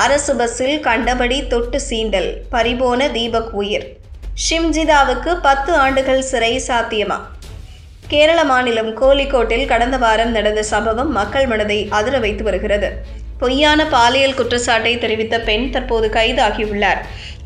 அரசு பஸ்ஸில் கண்டபடி தொட்டு சீண்டல், பறிபோன தீபக் உயிர். ஷிம்ஜிதாவுக்கு 10 ஆண்டுகள் சிறை சாத்தியமா? கேரள மாநிலம் கோழிக்கோட்டில் கடந்த வாரம் நடந்த சம்பவம் மக்கள் மனதை அதிர வைத்து வருகிறது. பொய்யான பாலியல் குற்றச்சாட்டை தெரிவித்த பெண் தற்போது கைதாகியுள்ளார்.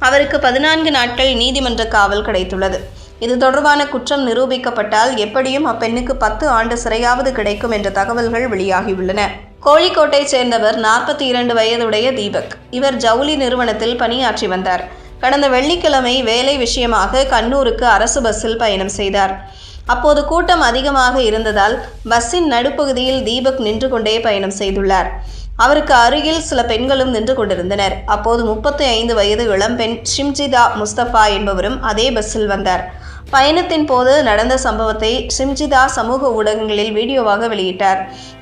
அவருக்கு 14 நாட்கள் நீதிமன்ற காவல் கிடைத்துள்ளது. இது தொடர்பான குற்றம் நிரூபிக்கப்பட்டால் எப்படியும் அப்பெண்ணுக்கு 10 ஆண்டு சிறையாவது கிடைக்கும் என்ற தகவல்கள் வெளியாகியுள்ளன. கோழிக்கோட்டைச் சேர்ந்தவர் 42 வயதுடைய தீபக். இவர் ஜவுளி நிறுவனத்தில் பணியாற்றி வந்தார். கடந்த வெள்ளிக்கிழமை வேலை விஷயமாக கண்ணூருக்கு அரசு பஸ்ஸில் பயணம் செய்தார். அப்போது கூட்டம் அதிகமாக இருந்ததால் பஸ்ஸின் நடுப்பகுதியில் தீபக் நின்று கொண்டே பயணம் செய்துள்ளார். அவருக்கு அருகில் சில பெண்களும் நின்று கொண்டிருந்தனர். அப்போது 35 வயது இளம்பெண் ஷிம்ஜிதா முஸ்தபா என்பவரும் அதே பஸ்ஸில் வந்தார். பயணத்தின் போது நடந்த சம்பவத்தை ஷிம்ஜிதா சமூக ஊடகங்களில் வீடியோவாக வெளியிட்டார்.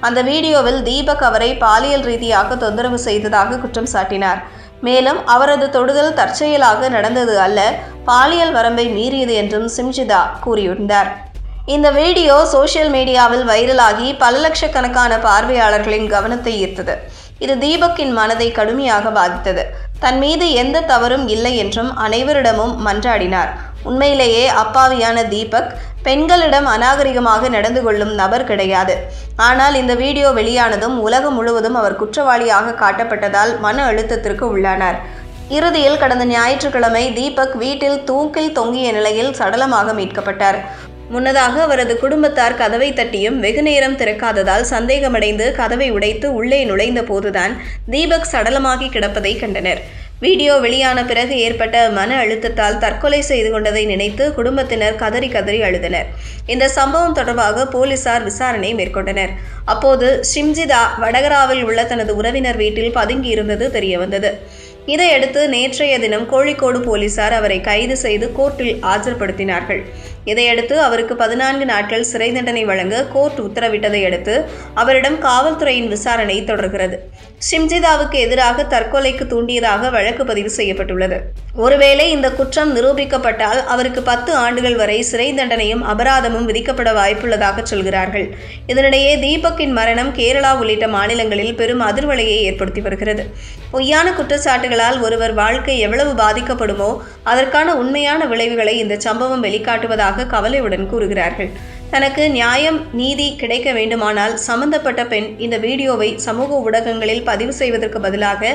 அந்த வீடியோவில் தீபக் அவரை பாலியல் ரீதியாக தொந்தரவு செய்ததாக குற்றம் சாட்டினார். மேலும் அவரது தொடுதல் தற்செயலாக நடந்தது அல்ல, பாலியல் வரம்பை மீறியது என்றும் ஷிம்ஜிதா கூறியிருந்தார். இந்த வீடியோ சோஷியல் மீடியாவில் வைரலாகி பல லட்சக்கணக்கான பார்வையாளர்களின் கவனத்தை ஈர்த்தது. இது தீபக்கின் மனதை கடுமையாக பாதித்தது. தன் மீது எந்த தவறும் இல்லை என்றும் அனைவரிடமும் மன்றாடினார். உண்மையிலேயே அப்பாவியான தீபக் பெண்களிடம் அநாகரிகமாக நடந்து கொள்ளும் நபர் கிடையாது. ஆனால் இந்த வீடியோ வெளியானதும் உலகம் முழுவதும் அவர் குற்றவாளியாக காட்டப்பட்டதால் மன அழுத்தத்திற்கு உள்ளானார். இறுதியில் கடந்த ஞாயிற்றுக்கிழமை தீபக் வீட்டில் தூக்கில் தொங்கிய நிலையில் சடலமாக மீட்கப்பட்டார். முன்னதாக அவரது குடும்பத்தார் கதவை தட்டியும் வெகுநேரம் திறக்காததால் சந்தேகமடைந்து கதவை உடைத்து உள்ளே நுழைந்த போதுதான் தீபக் சடலமாகி கிடப்பதை கண்டனர். வீடியோ வெளியான பிறகு ஏற்பட்ட மன அழுத்தத்தால் தற்கொலை செய்து கொண்டதை நினைத்து குடும்பத்தினர் கதறி கதறி அழுதனர். இந்த சம்பவம் தொடர்பாக போலீசார் விசாரணை மேற்கொண்டனர். அப்போது ஷிம்ஜிதா வடகராவில் உள்ள தனது உறவினர் வீட்டில் பதுங்கியிருந்தது தெரியவந்தது. இதையடுத்து நேற்றைய தினம் கோழிக்கோடு போலீசார் அவரை கைது செய்து கோர்ட்டில் ஆஜர்படுத்தினார்கள். இதையடுத்து அவருக்கு 14 நாட்கள் சிறை தண்டனை வழங்க கோர்ட் உத்தரவிட்டதை அடுத்து அவரிடம் காவல்துறையின் விசாரணை தொடர்கிறது. ஷிம்ஜிதாவுக்கு எதிராக தற்கொலைக்கு தூண்டியதாக வழக்கு பதிவு செய்யப்பட்டுள்ளது. ஒருவேளை இந்த குற்றம் நிரூபிக்கப்பட்டால் அவருக்கு 10 ஆண்டுகள் வரை சிறை தண்டனையும் அபராதமும் விதிக்கப்பட வாய்ப்புள்ளதாக சொல்கிறார்கள். இதனிடையே தீபக்கின் மரணம் கேரளா உள்ளிட்ட மாநிலங்களில் பெரும் அதிர்வலையை ஏற்படுத்தி வருகிறது. பொய்யான குற்றச்சாட்டுகளால் ஒருவர் வாழ்க்கை எவ்வளவு பாதிக்கப்படுமோ அதற்கான உண்மையான விளைவுகளை இந்த சம்பவம் வெளிக்காட்டுவதாக கவலையுடன் கூறுகிறார்கள். தனக்கு நியாயம் நீதி கிடைக்க வேண்டுமானால் சம்பந்தப்பட்ட பெண் இந்த வீடியோவை சமூக ஊடகங்களில் பதிவு செய்வதற்கு பதிலாக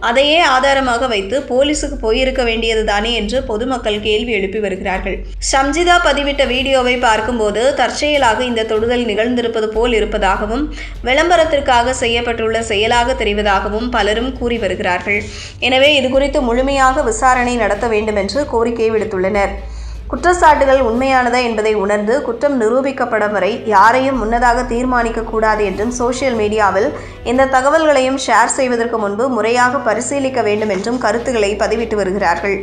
அதையே ஆதாரமாக வைத்து போலீசுக்கு போயிருக்க வேண்டியதுதானே என்று பொதுமக்கள் கேள்வி எழுப்பி வருகிறார்கள். ஷிம்ஜிதா பதிவிட்ட வீடியோவை பார்க்கும்போது தற்செயலாக இந்த தொடுதல் நிகழ்ந்திருப்பது போல் இருப்பதாகவும் விளம்பரத்திற்காக செய்யப்பட்டுள்ள செயலாக தெரிவதாகவும் பலரும் கூறி வருகிறார்கள். எனவே இதுகுறித்து முழுமையாக விசாரணை நடத்த வேண்டும் என்று கோரிக்கை விடுத்துள்ளனர். குற்றச்சாட்டுகள் உண்மையானதா என்பதை உணர்ந்து குற்றம் நிரூபிக்கப்படும் வரை யாரையும் முன்னதாக தீர்மானிக்க கூடாது என்றும் சோஷியல் மீடியாவில் இந்த தகவல்களையும் ஷேர் செய்வதற்கு முன்பு முறையாக பரிசீலிக்க வேண்டும் என்றும் கருத்துக்களை பதிவிட்டு வருகிறார்கள்.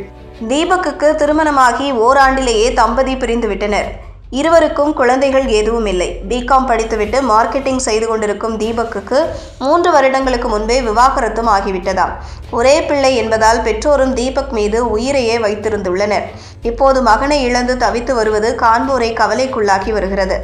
தீபக்குக்கு திருமணமாகி ஓராண்டிலேயே தம்பதி பிரிந்துவிட்டனர். இருவருக்கும் குழந்தைகள் எதுவும் இல்லை. பிகாம் படித்துவிட்டு மார்க்கெட்டிங் செய்து கொண்டிருக்கும் தீபக்குக்கு 3 வருடங்களுக்கு முன்பே விவாகரத்தும் ஆகிவிட்டதாம். ஒரே பிள்ளை என்பதால் பெற்றோரும் தீபக் மீது உயிரையே வைத்திருந்துள்ளனர். இப்போது மகனை இழந்து தவித்து வருவது காண்போரை கவலைக்குள்ளாக்கி வருகிறது.